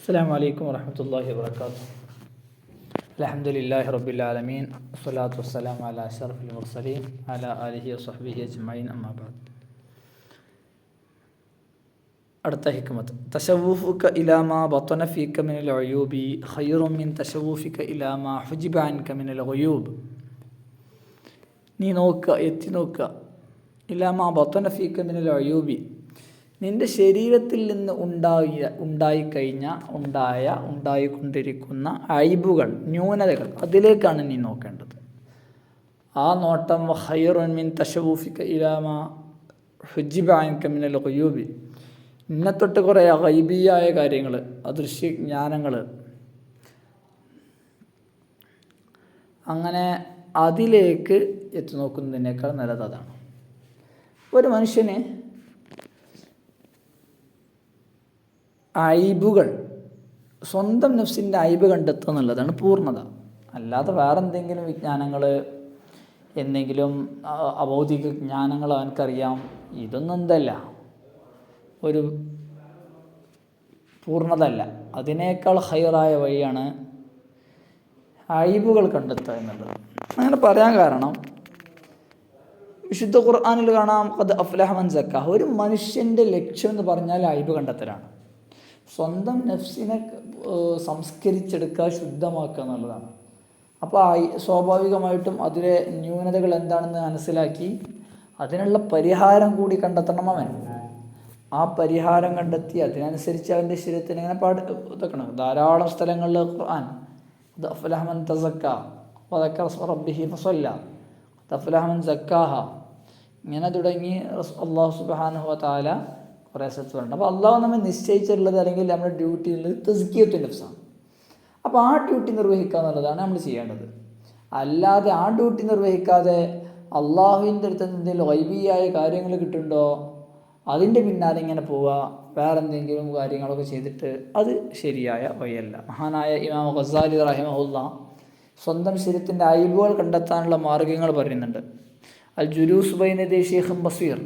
അസ്സലാമു അലൈക്കും വറഹ്മത്തുള്ളാഹി വബറകാതുഹു. അൽഹംദുലില്ലാഹി റബ്ബിൽ ആലമീൻ വസ്സലാത്തു വസ്സലാമു അലാ അഷ്റഫിൽ മുർസലീൻ അലാ ആലിഹി വസ്വഹ്ബിഹി അജ്മഈൻ അമ്മാ ബഅദ്. അടുത്ത ഹിക്മത്ത്, തശവ്വുഫുക ഇലാ മാ ബത്തന ഫീക മിനൽ ഉയൂബി ഖൈറും മിൻ തശവ്വുഫിക ഇലാ മാ ഹുജിബ അൻക മിനൽ ഗുയൂബ്. നീ നോക്കുക, എത്തി നോക്കുക. ഇലാ മാ ബത്തന ഫീക മിനൽ ഉയൂബി, നിൻ്റെ ശരീരത്തിൽ നിന്ന് ഉണ്ടായിക്കൊണ്ടിരിക്കുന്ന അയ്ബുകൾ, ന്യൂനതകൾ, അതിലേക്കാണ് നീ നോക്കേണ്ടത്. ആ നോട്ടം ഖൈറുൻ മിൻ തശവ്വുഫിക ഇലാ മാ ഹുജിബ അൻക മിനൽ ഗുയൂബി, നിന്നെ തൊട്ട് കുറേ ഗൈബിയായ കാര്യങ്ങൾ, അദൃശ്യ ജ്ഞാനങ്ങൾ, അങ്ങനെ അതിലേക്ക് എത്തി നോക്കുന്നതിനേക്കാൾ നല്ലത് അതാണ്. ഒരു മനുഷ്യന് ഐബുകൾ, സ്വന്തം നഫ്സിൻ്റെ ഐബ് കണ്ടെത്തുക എന്നുള്ളതാണ് പൂർണ്ണത. അല്ലാതെ വേറെ എന്തെങ്കിലും വിജ്ഞാനങ്ങൾ, എന്തെങ്കിലും അഭൗതിക ജ്ഞാനങ്ങൾ അവനക്കറിയാം, ഇതൊന്നും എന്തല്ല, ഒരു പൂർണ്ണത അല്ല. അതിനേക്കാൾ ഹൈറായ വഴിയാണ് ഐബുകൾ കണ്ടെത്തുക എന്നുള്ളത്. അങ്ങനെ പറയാൻ കാരണം, വിശുദ്ധ ഖുർആനിൽ കാണാം, ഖദ് അഫ്ലഹ മൻ സക്കാഹ. ഒരു മനുഷ്യൻ്റെ ലക്ഷ്യം എന്ന് പറഞ്ഞാൽ ഐബ് കണ്ടെത്തലാണ്. സ്വന്തം നഫ്സിനെ സംസ്കരിച്ചെടുക്കുക, ശുദ്ധമാക്കുക എന്നുള്ളതാണ്. അപ്പോൾ സ്വാഭാവികമായിട്ടും അതിലെ ന്യൂനതകൾ എന്താണെന്ന് മനസ്സിലാക്കി അതിനുള്ള പരിഹാരം കൂടി കണ്ടെത്തണം അവൻ. ആ പരിഹാരം കണ്ടെത്തി അതിനനുസരിച്ച് അവൻ്റെ ശരീരത്തിന് ഇങ്ങനെ ഇതൊക്കണം. ധാരാളം സ്ഥലങ്ങളിൽ ഖുർആൻ ഖദ് അഫ്ലഹ മൻ തസക്ക വദക്കറ സ്മ റബ്ബിഹി ഫസല്ല, ഖദ് അഫ്ലഹ മൻ സക്കാഹ, ഇങ്ങനെ തുടങ്ങി അല്ലാഹു സുബ്ഹാനഹു വ തആല കുറേ സ്ഥലത്ത് പറയുന്നുണ്ട്. അപ്പോൾ അള്ളാഹു നമ്മൾ നിശ്ചയിച്ചിട്ടുള്ളത്, അല്ലെങ്കിൽ നമ്മുടെ ഡ്യൂട്ടി ഉള്ളത് തസ്കിയത്തുൻ നഫ്സാണ്. അപ്പോൾ ആ ഡ്യൂട്ടി നിർവഹിക്കുക എന്നുള്ളതാണ് നമ്മൾ ചെയ്യേണ്ടത്. അല്ലാതെ ആ ഡ്യൂട്ടി നിർവഹിക്കാതെ അള്ളാഹുവിൻ്റെ അടുത്ത് എന്തെങ്കിലും ഗൈബിയായ കാര്യങ്ങൾ കിട്ടുന്നുണ്ടോ അതിൻ്റെ പിന്നാലെ ഇങ്ങനെ പോവുക, വേറെ എന്തെങ്കിലും കാര്യങ്ങളൊക്കെ ചെയ്തിട്ട് അത് ശരിയായ വഴിയല്ല. മഹാനായ ഇമാം ഗസാലി റഹിമഹുല്ലാഹ് സ്വന്തം ശരീരത്തിൻ്റെ ഐബുകൾ കണ്ടെത്താനുള്ള മാർഗ്ഗങ്ങൾ പറയുന്നുണ്ട്. അൽ ജുലൂസ് ബൈന യദൈ ശൈഖിൻ ബസീർ,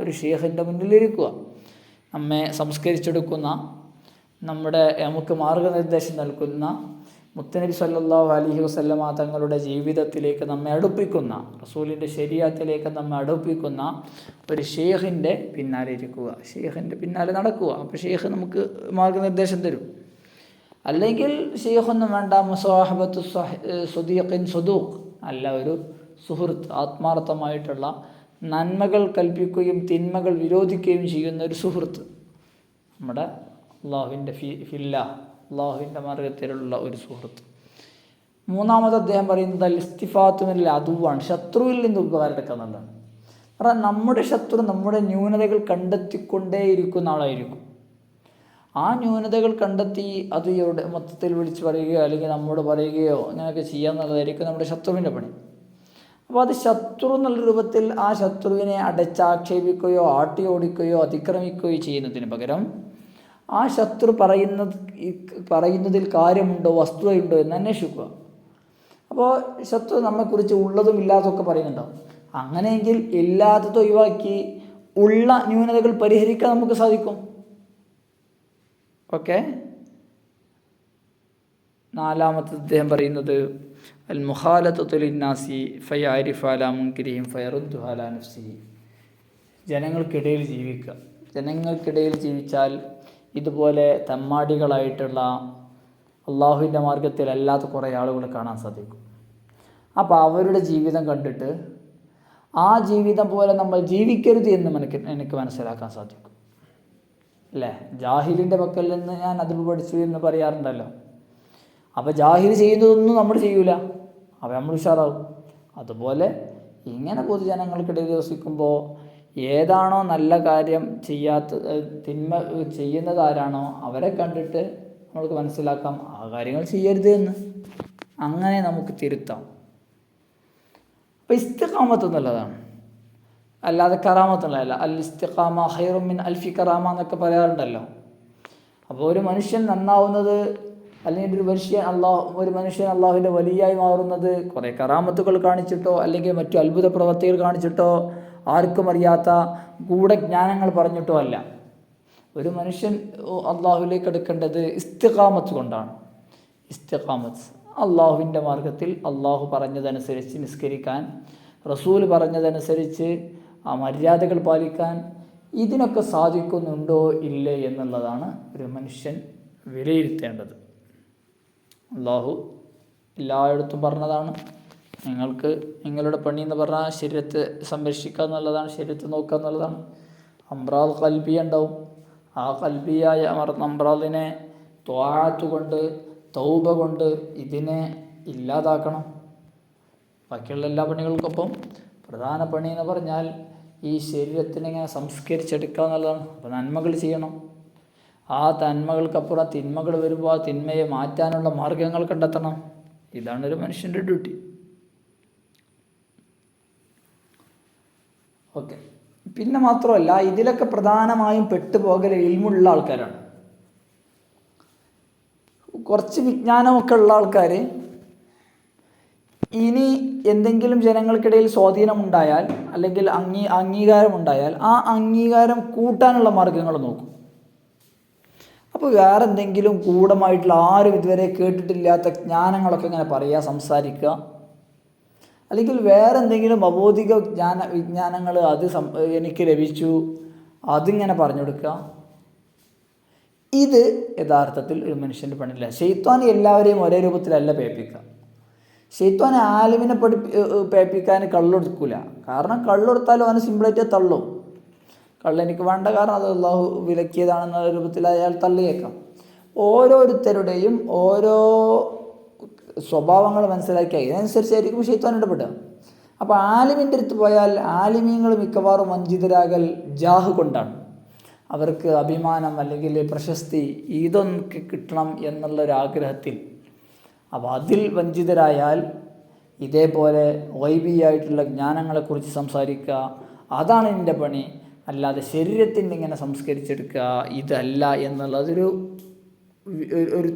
ഒരു ഷെയ്ഖിൻ്റെ മുന്നിലിരിക്കുക, നമ്മെ സംസ്കരിച്ചെടുക്കുന്ന, നമുക്ക് മാർഗനിർദ്ദേശം നൽകുന്ന മുത്തനബി സല്ലല്ലാഹു അലൈഹി വസല്ലമ തങ്ങളുടെ ജീവിതത്തിലേക്ക് നമ്മെ അടുപ്പിക്കുന്ന, റസൂലിൻ്റെ ശരീഅത്തിലേക്ക് നമ്മെ അടുപ്പിക്കുന്ന ഒരു ഷെയ്ഖിൻ്റെ പിന്നാലെ ഇരിക്കുക, ഷെയ്ഖിൻ്റെ പിന്നാലെ നടക്കുക. അപ്പോൾ ഷെയ്ഖ് നമുക്ക് മാർഗനിർദ്ദേശം തരും. അല്ലെങ്കിൽ ഷെയ്ഖൊന്നും വേണ്ട, മുസാഹബത്തു സ്വദീഖിൻ സ്വദൂഖ്, അല്ല, ഒരു സുഹൃത്ത്, ആത്മാർത്ഥമായിട്ടുള്ള നന്മകൾ കൽപ്പിക്കുകയും തിന്മകൾ വിരോധിക്കുകയും ചെയ്യുന്ന ഒരു സുഹൃത്ത്, നമ്മുടെ അള്ളാഹുവിൻ്റെ അള്ളാഹുവിൻ്റെ മാർഗത്തിലുള്ള ഒരു സുഹൃത്ത്. മൂന്നാമത് അദ്ദേഹം പറയുന്നത് അൽ ഇസ്തിഫാത്തു മിനൽ അദുവാണ്, ശത്രുവിൽ നിന്ന് ഉപകാരം എടുക്കുക എന്നുള്ളതാണ്. കാരണം നമ്മുടെ ശത്രു നമ്മുടെ ന്യൂനതകൾ കണ്ടെത്തിക്കൊണ്ടേയിരിക്കുന്ന ആളായിരിക്കും. ആ ന്യൂനതകൾ കണ്ടെത്തി അത് മൊത്തത്തിൽ വിളിച്ച് പറയുകയോ അല്ലെങ്കിൽ നമ്മോട് പറയുകയോ അങ്ങനെയൊക്കെ ചെയ്യാന്നുള്ളതായിരിക്കും നമ്മുടെ ശത്രുവിൻ്റെ പണി. അപ്പോൾ അത് ശത്രു എന്നുള്ള രൂപത്തിൽ ആ ശത്രുവിനെ അടച്ചാക്ഷേപിക്കുകയോ ആട്ടി ഓടിക്കുകയോ അതിക്രമിക്കുകയോ ചെയ്യുന്നതിന് പകരം ആ ശത്രു പറയുന്നതിൽ കാര്യമുണ്ടോ, വസ്തുതയുണ്ടോ എന്ന് അന്വേഷിക്കുക. അപ്പോൾ ശത്രു നമ്മെക്കുറിച്ച് ഉള്ളതും ഇല്ലാത്തതൊക്കെ പറയുന്നുണ്ടാവും. അങ്ങനെയെങ്കിൽ ഇല്ലാത്തത് ഒഴിവാക്കി ഉള്ള ന്യൂനതകൾ പരിഹരിക്കാൻ നമുക്ക് സാധിക്കും. ഓക്കെ. നാലാമത്തെ അദ്ദേഹം പറയുന്നത് അൽ മുഖാലത്തു ലിന്നാസി ഫയഅരിഫ അലാ മുൻകിരിഹിം ഫയറുദ്ദു അലാ നഫ്സിഹി. ജനങ്ങൾക്കിടയിൽ ജീവിക്കുക. ജനങ്ങൾക്കിടയിൽ ജീവിച്ചാൽ ഇതുപോലെ തെമ്മാടികളായിട്ടുള്ള അള്ളാഹുവിൻ്റെ മാർഗത്തിൽ അല്ലാത്ത കുറേ ആളുകളെ കാണാൻ സാധിക്കും. അപ്പോൾ അവരുടെ ജീവിതം കണ്ടിട്ട് ആ ജീവിതം പോലെ നമ്മൾ ജീവിക്കരുത് എന്ന് എനിക്ക് മനസ്സിലാക്കാൻ സാധിക്കും. അല്ലേ? ജാഹിലിൻ്റെ പക്കൽ നിന്ന് ഞാൻ അത് പഠിച്ചു എന്ന് പറയാറുണ്ടല്ലോ. അപ്പോൾ ജാഹിൽ ചെയ്യുന്നതൊന്നും നമ്മൾ ചെയ്യൂല, അപ്പോൾ നമ്മൾ ഉഷാറാവും. അതുപോലെ ഇങ്ങനെ പൊതുജനങ്ങൾക്കിടയിൽ വസിക്കുമ്പോൾ ഏതാണോ നല്ല കാര്യം തിന്മ ചെയ്യുന്നത് ആരാണോ അവരെ കണ്ടിട്ട് നമ്മൾക്ക് മനസ്സിലാക്കാം ആ കാര്യങ്ങൾ ചെയ്യരുത് എന്ന്. അങ്ങനെ നമുക്ക് തിരുത്താം. അപ്പോൾ ഇസ്തിഖാമത്ത് എന്നുള്ളതാണ്, അല്ലാതെ കറാമത്തുള്ളതല്ല. അൽ ഇസ്തിഖാമ ഖൈറും മിൻ അൽഫി കറാമ എന്നൊക്കെ പറയാറുണ്ടല്ലോ. അപ്പോൾ ഒരു മനുഷ്യൻ നന്നാവുന്നത്, അല്ലെങ്കിൽ ഒരു മനുഷ്യൻ അള്ളാഹുവിൻ്റെ വലിയായി മാറുന്നത് കുറേ കറാമത്തുകൾ കാണിച്ചിട്ടോ അല്ലെങ്കിൽ മറ്റു അത്ഭുത പ്രവർത്തികൾ കാണിച്ചിട്ടോ ആർക്കും അറിയാത്ത ഗൂഢജ്ഞാനങ്ങൾ പറഞ്ഞിട്ടോ അല്ല. ഒരു മനുഷ്യൻ അള്ളാഹുവിലേക്ക് അടുക്കേണ്ടത് ഇസ്തിഖാമത്ത് കൊണ്ടാണ്. ഇസ്തിഖാമത്ത്, അള്ളാഹുവിൻ്റെ മാർഗത്തിൽ അള്ളാഹു പറഞ്ഞതനുസരിച്ച് നിസ്കരിക്കാൻ, റസൂൽ പറഞ്ഞതനുസരിച്ച് ആ മര്യാദകൾ പാലിക്കാൻ, ഇതിനൊക്കെ സാധിക്കുന്നുണ്ടോ ഇല്ലേ എന്നുള്ളതാണ് ഒരു മനുഷ്യൻ വിലയിരുത്തേണ്ടത്. അള്ളാഹു എല്ലായിടത്തും പറഞ്ഞതാണ്, നിങ്ങളുടെ പണി എന്ന് പറഞ്ഞാൽ ശരീരത്തെ സംരക്ഷിക്കുക എന്നുള്ളതാണ്, ശരീരത്തെ നോക്കുക എന്നുള്ളതാണ്. അമ്രാദ് ഖൽബിയ ഉണ്ടാവും. ആ ഖൽബിയായ അമ്രാദിനെ ത്വാഅത്ത് കൊണ്ട്, തൗബ കൊണ്ട് ഇതിനെ ഇല്ലാതാക്കണം. ബാക്കിയുള്ള എല്ലാ പണികൾക്കൊപ്പം പ്രധാന പണി എന്ന് പറഞ്ഞാൽ ഈ ശരീരത്തിനെ ഇങ്ങനെ സംസ്കരിച്ചെടുക്കുക എന്നുള്ളതാണ്. അപ്പോൾ നന്മകൾ ചെയ്യണം. ആ നന്മകൾക്കപ്പുറം തിന്മകൾ വരുമ്പോൾ ആ തിന്മയെ മാറ്റാനുള്ള മാർഗങ്ങൾ കണ്ടെത്തണം. ഇതാണ് ഒരു മനുഷ്യൻ്റെ ഡ്യൂട്ടി. ഓക്കെ. പിന്നെ മാത്രമല്ല, ഇതിലൊക്കെ പ്രധാനമായും പെട്ടുപോകൽ ഇൽമുള്ള ആൾക്കാരാണ്. കുറച്ച് വിജ്ഞാനമൊക്കെ ഉള്ള ആൾക്കാർ ഇനി എന്തെങ്കിലും ജനങ്ങൾക്കിടയിൽ സ്വാധീനമുണ്ടായാൽ അല്ലെങ്കിൽ അംഗീകാരമുണ്ടായാൽ ആ അംഗീകാരം കൂട്ടാനുള്ള മാർഗങ്ങൾ നോക്കും. അപ്പോൾ വേറെ എന്തെങ്കിലും ഗൂഢമായിട്ടുള്ള ആരും ഇതുവരെ കേട്ടിട്ടില്ലാത്ത ജ്ഞാനങ്ങളൊക്കെ ഇങ്ങനെ പറയുക, സംസാരിക്കുക. അല്ലെങ്കിൽ വേറെ എന്തെങ്കിലും അബോധിക വിജ്ഞാനങ്ങൾ അത് എനിക്ക് ലഭിച്ചു, അതിങ്ങനെ പറഞ്ഞു കൊടുക്കുക. ഇത് യഥാർത്ഥത്തിൽ ഒരു മനുഷ്യൻ്റെ പണിയില്ല. ശൈത്വാൻ എല്ലാവരെയും ഒരേ രൂപത്തിലല്ല പേപ്പിക്കുക. ശൈത്വാൻ ആലിമിനെ പേപ്പിക്കാൻ കള്ളെടുക്കില്ല. കാരണം കള്ളെടുത്താലും അവന് സിമ്പിളായിട്ട് തള്ളും. കള്ളെനിക്ക് വേണ്ട, കാരണം അത് അള്ളാഹു വിലക്കിയതാണെന്ന രൂപത്തിൽ അയാൾ തള്ളിയേക്കാം. ഓരോരുത്തരുടെയും ഓരോ സ്വഭാവങ്ങൾ മനസ്സിലാക്കി അതിനനുസരിച്ചായിരിക്കും ശൈത്വാൻ ഇടപെടുക. അപ്പോൾ ആലിമിൻ്റെ അടുത്ത് പോയാൽ ആലിമീങ്ങൾ മിക്കവാറും വഞ്ചിതരാകൽ ജാഹ് കൊണ്ടാണ്. അവർക്ക് അഭിമാനം അല്ലെങ്കിൽ പ്രശസ്തി ഇതൊക്കെ കിട്ടണം എന്നുള്ളൊരാഗ്രഹത്തിൽ. അപ്പോൾ അതിൽ വഞ്ചിതരായാൽ ഇതേപോലെ ഗൈബിയായിട്ടുള്ള ജ്ഞാനങ്ങളെക്കുറിച്ച് സംസാരിക്കുക, അതാണ് എൻ്റെ പണി. അല്ലാതെ ശരീരത്തിൻ്റെ ഇങ്ങനെ സംസ്കരിച്ചെടുക്കുക ഇതല്ല എന്നുള്ളതൊരു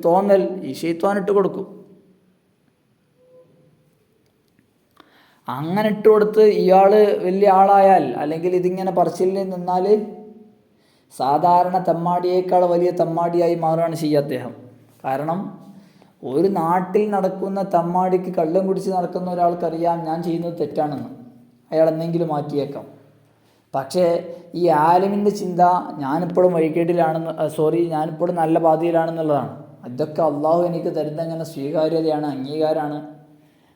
തോന്നൽ ഈ ശൈത്വാനിട്ട് കൊടുക്കും. അങ്ങനെ ഇട്ട് കൊടുത്ത് ഇയാൾ വലിയ ആളായാൽ അല്ലെങ്കിൽ ഇതിങ്ങനെ പറച്ചിലിൽ നിന്നാൽ സാധാരണ തെമ്മാടിയേക്കാൾ വലിയ തെമ്മാടിയായി മാറുകയാണ് ചെയ്യുക അദ്ദേഹം. കാരണം ഒരു നാട്ടിൽ നടക്കുന്ന തെമ്മാടിക്ക് കള്ളം കുടിച്ച് നടക്കുന്ന ഒരാൾക്കറിയാം ഞാൻ ചെയ്യുന്നത് തെറ്റാണെന്ന്. അയാൾ എന്തെങ്കിലും മാറ്റിയേക്കാം. പക്ഷേ ഈ ആലിമിൻ്റെ ചിന്ത ഞാനിപ്പോഴും ഞാനിപ്പോഴും നല്ല പാതയിലാണെന്നുള്ളതാണ്. ഇതൊക്കെ അള്ളാഹു എനിക്ക് തരുന്ന ഇങ്ങനെ സ്വീകാര്യതയാണ്, അംഗീകാരമാണ്.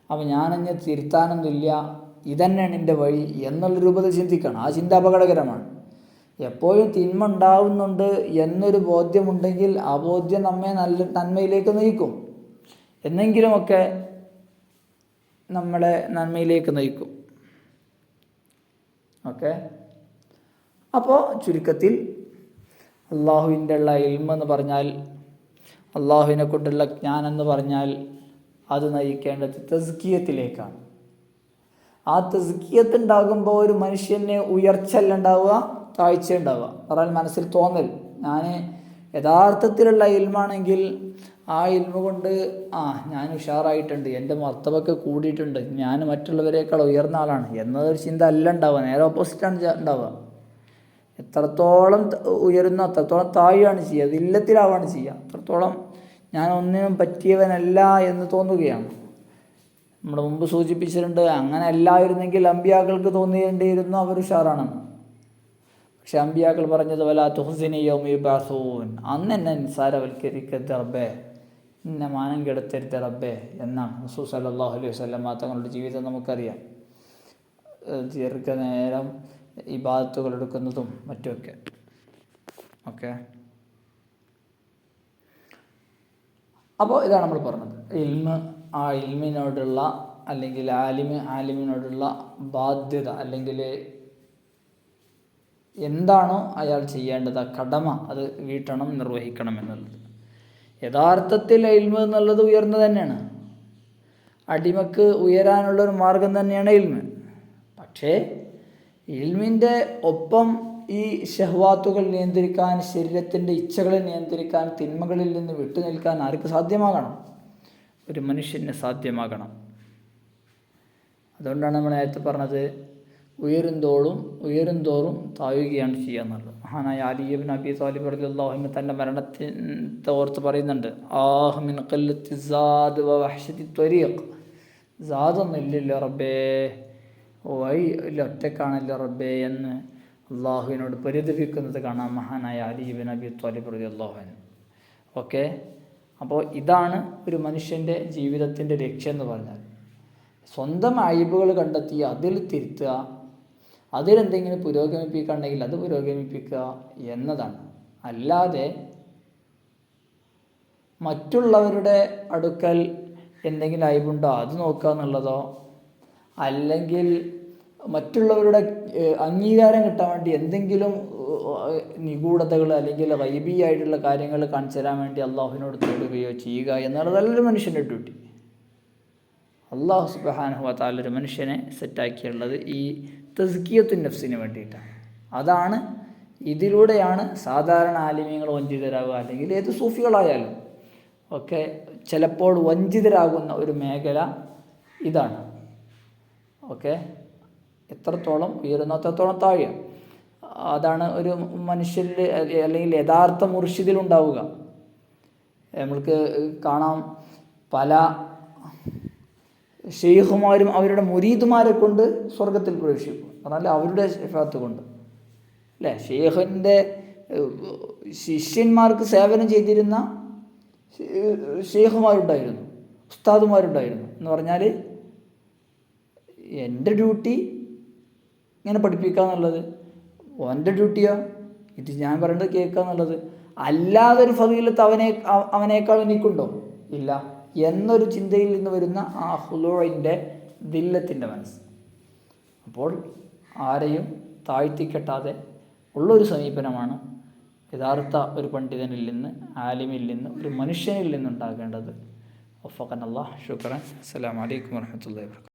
അപ്പോൾ ഞാനങ്ങ് തിരുത്താനൊന്നുമില്ല, ഇതന്നെയാണ് എൻ്റെ വഴി എന്നുള്ള രൂപത്തിൽ ചിന്തിക്കണം. ആ ചിന്ത അപകടകരമാണ്. എപ്പോഴും തിന്മ ഉണ്ടാവുന്നുണ്ട് എന്നൊരു ബോധ്യമുണ്ടെങ്കിൽ ആ ബോധ്യം നമ്മെ നന്മയിലേക്ക് നയിക്കും. എന്നെങ്കിലുമൊക്കെ നമ്മളെ നന്മയിലേക്ക് നയിക്കും. ഓക്കെ. അപ്പോൾ ചുരുക്കത്തിൽ അള്ളാഹുവിൻ്റെ ഉള്ള ഇൽമെന്ന് പറഞ്ഞാൽ, അള്ളാഹുവിനെ കൊണ്ടുള്ള ജ്ഞാനം എന്ന് പറഞ്ഞാൽ അത് നയിക്കേണ്ടത് തസ്കിയത്തിലേക്കാണ്. ആ തസ്കിയത്ത് ഉണ്ടാകുമ്പോൾ ഒരു മനുഷ്യന് ഉയർച്ചല്ല ഉണ്ടാവുക, താഴ്ച ഉണ്ടാവുക. പറഞ്ഞാൽ മനസ്സിൽ തോന്നൽ, ഞാൻ യഥാർത്ഥത്തിലുള്ള ഇൽമാണെങ്കിൽ ആ ഇൽമ കൊണ്ട് ഞാൻ ഉഷാറായിട്ടുണ്ട്, എൻ്റെ മർത്തബൊക്കെ കൂടിയിട്ടുണ്ട്, ഞാൻ മറ്റുള്ളവരെക്കാൾ ഉയർന്ന ആളാണ് എന്നതൊരു ചിന്ത അല്ല ഉണ്ടാവുക. നേരെ ഓപ്പോസിറ്റാണ് ഉണ്ടാവുക. എത്രത്തോളം ഉയരുന്ന അത്രത്തോളം താഴുകയാണ് ചെയ്യുക, ദില്ലത്തിലാവുകയാണ് ചെയ്യുക. അത്രത്തോളം ഞാൻ ഒന്നിനും പറ്റിയവനല്ല എന്ന് തോന്നുകയാണ്. നമ്മൾ മുമ്പ് സൂചിപ്പിച്ചിട്ടുണ്ട്, അങ്ങനെ അല്ലായിരുന്നെങ്കിൽ അമ്പിയാക്കൾക്ക് തോന്നിയേണ്ടിയിരുന്നു അവർ ഉഷാറാണെന്ന്. പക്ഷെ അമ്പിയാക്കൾ പറഞ്ഞത് വലാ തുഹ്സിനി യൗമ യുബഅസൂൻ, അന്ന് എന്നെ നിസ്സാരവൽക്കരിക്കരുത് റബ്ബേ, എന്നെ മാനം കെടുത്തരുത് റബ്ബേ എന്നാണ് റസൂൽ സല്ലല്ലാഹു അലൈഹി വസല്ലം തങ്ങളുടെ ജീവിതം നമുക്കറിയാം. ദീർഘനേരം ഇബാദത്തുകൾ എടുക്കുന്നതും മറ്റുമൊക്കെ. ഓക്കെ. അപ്പോൾ ഇതാണ് നമ്മൾ പറഞ്ഞത്. ഇൽമ്, ആ ഇൽമിനോടുള്ള അല്ലെങ്കിൽ ആലിമിനോടുള്ള ബാധ്യത അല്ലെങ്കിൽ എന്താണോ അയാൾ ചെയ്യേണ്ടത് ആ കടമ അത് വീട്ടണം, നിർവഹിക്കണം എന്നുള്ളത്. യഥാർത്ഥത്തിൽ ഇൽമ് എന്നുള്ളത് ഉയർന്നു തന്നെയാണ്. അടിമക്ക് ഉയരാനുള്ളൊരു മാർഗം തന്നെയാണ് ഇൽമ്. പക്ഷേ ഇൽമിൻ്റെ ഒപ്പം ഈ ഷഹ്വാത്തുകൾ നിയന്ത്രിക്കാൻ, ശരീരത്തിൻ്റെ ഇച്ഛകളെ നിയന്ത്രിക്കാൻ, തിന്മകളിൽ നിന്ന് വിട്ടുനിൽക്കാൻ ആർക്ക് സാധ്യമാകണം? ഒരു മനുഷ്യന് സാധ്യമാകണം. അതുകൊണ്ടാണ് നമ്മൾ നേരത്തെ പറഞ്ഞത് ഉയരും തോറും താഴുകയാണ് ചെയ്യുക എന്നുള്ളത്. മഹാനായ അലി ഇബ്നു അബി ത്വാലിബ് റളിയല്ലാഹു അൻഹു തൻ്റെ മരണത്തെ ഓർത്ത് പറയുന്നുണ്ട്, ആഹ് മിൻ ഖല്ലത്തി സാദ് വ വഹ്ശതി ത്വരീഖ്, സാദൊന്നും ഇല്ലല്ലോ റബ്ബേ, വഴി ഇല്ല, ഒറ്റക്കാണല്ലോ റബ്ബേ എന്ന് അള്ളാഹുവിനോട് പരിതപിക്കുന്നത് കാണാം മഹാനായ അലി ഇബ്നു അബി ത്വാലിബ് റളിയല്ലാഹു അൻഹു. ഓക്കെ, അപ്പോൾ ഇതാണ് ഒരു മനുഷ്യൻ്റെ ജീവിതത്തിൻ്റെ ലക്ഷ്യം എന്ന് പറഞ്ഞാൽ, സ്വന്തം അയ്ബുകൾ കണ്ടെത്തി അതിൽ തിരുത്തുക, അതിലെന്തെങ്കിലും പുരോഗമിപ്പിക്കുകയുണ്ടെങ്കിൽ അത് പുരോഗമിപ്പിക്കുക എന്നതാണ്. അല്ലാതെ മറ്റുള്ളവരുടെ അടുക്കൽ എന്തെങ്കിലും അയ്ബുണ്ടോ അത് നോക്കുക എന്നുള്ളതോ, അല്ലെങ്കിൽ മറ്റുള്ളവരുടെ അംഗീകാരം കിട്ടാൻ വേണ്ടി എന്തെങ്കിലും നിഗൂഢതകൾ അല്ലെങ്കിൽ ഗൈബിയായിട്ടുള്ള കാര്യങ്ങൾ കാണിച്ചു തരാൻ വേണ്ടി അള്ളാഹുവിനോട് തേടുകയോ ചെയ്യുക എന്നുള്ളതല്ല ഒരു മനുഷ്യൻ്റെ ഡ്യൂട്ടി. അള്ളാഹു സുബ്ഹാനഹു വ തആല ഒരു മനുഷ്യനെ സെറ്റാക്കിയുള്ളത് ഈ തസ്കിയത്തുൻ നഫ്സിന് വേണ്ടിയിട്ടാണ്. അതാണ്, ഇതിലൂടെയാണ് സാധാരണ ആലിമീങ്ങൾ വഞ്ചിതരാകുക, അല്ലെങ്കിൽ ഏത് സൂഫികളായാലും ഒക്കെ ചിലപ്പോൾ വഞ്ചിതരാകുന്ന ഒരു മേഖല ഇതാണ്. ഓക്കെ, എത്രത്തോളം ഉയരുന്ന അത്രത്തോളം താഴുക, അതാണ് ഒരു മനുഷ്യരിൽ അല്ലെങ്കിൽ യഥാർത്ഥ മുർഷിദിലുണ്ടാവുക. നമ്മൾക്ക് കാണാം, പല ഷെയ്ഖുമാരും അവരുടെ മുരീദുമാരെ കൊണ്ട് സ്വർഗത്തിൽ പ്രവേശിക്കും, പറഞ്ഞാൽ അവരുടെ ശഫാഅത്ത് കൊണ്ട്, അല്ലേ? ഷെയ്ഖിൻ്റെ ശിഷ്യന്മാർക്ക് സേവനം ചെയ്തിരുന്ന ഷെയ്ഖുമാരുണ്ടായിരുന്നു, ഉസ്താദുമാരുണ്ടായിരുന്നു. എന്ന് പറഞ്ഞാൽ എൻ്റെ ഡ്യൂട്ടി ഇങ്ങനെ പഠിപ്പിക്കുക എന്നുള്ളത്, ഓൻ്റെ ഡ്യൂട്ടിയോ ഇത് ഞാൻ പറയുന്നത് കേൾക്കുക എന്നുള്ളത്. അല്ലാതെ ഒരു ഫളീലത്ത് അവനേക്കാൾ എനിക്കുണ്ടോ? ഇല്ല എന്നൊരു ചിന്തയിൽ നിന്ന് വരുന്ന ആ ഹുലൂഇൻ്റെ ദില്ലത്തിൻ്റെ മനസ്സ്. അപ്പോൾ ആരെയും താഴ്ത്തിക്കെട്ടാതെ ഉള്ളൊരു സമീപനമാണ് യഥാർത്ഥ ഒരു പണ്ഡിതനിൽ നിന്ന്, ആലിമിൽ നിന്ന്, ഒരു മനുഷ്യനിൽ നിന്നുണ്ടാകേണ്ടത്. വഫഖനല്ലാഹ്. ശുക്രൻ. അസ്സലാമു അലൈക്കും വറഹ്മത്തുള്ളാഹി വബറകാതുഹു.